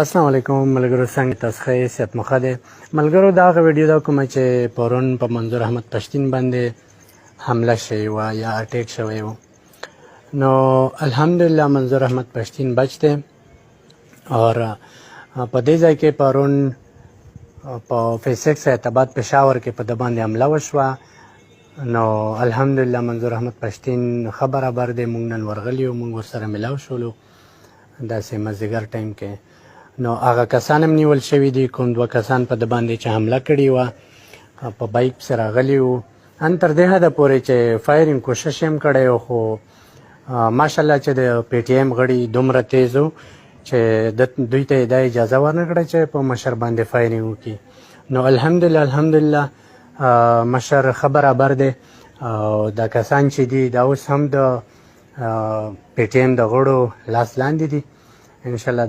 السلام علیکم ملګرو، څنګه تاسو ښه یې؟ صحت مو ښه دی؟ ملګرو، دا هغه ویډیو ده کومه چې پرون په منظور احمد پښتین باندې حمله شوې وه یا اټیک شوی و. نو الحمدلله منظور احمد پښتین بچ دی اور په دې ځای کې پرون په فیسکس اعتباد پېښور کې په ده باندې حمله وشوه. نو الحمدلله منظور احمد پښتین ښه برابر دی. موږ نن ورغلي یو، موږ ورسره ملاو شولو داسې مازدیګر ټایم کې. نو هغه کسان هم نیول شوي دي، کوم دوه کسان په ده باندې چې حمله کړې وه په بایک پسې راغلي وو. ان تر دې حده پورې چې فایرینګ کوشش یې هم کړی و، خو ماشاءالله چې د پی ټي ایم غړي دومره تیز و چې دوی ته یې دا اجازه ورنه کړه چې په مشر باندې فایرینګ وکړي. نو الحمدلله مشر ښه برابر دی او دا کسان چې دي دا اوس هم د پی ټي ایم د غړو لاس لاندې دي. انشاءالله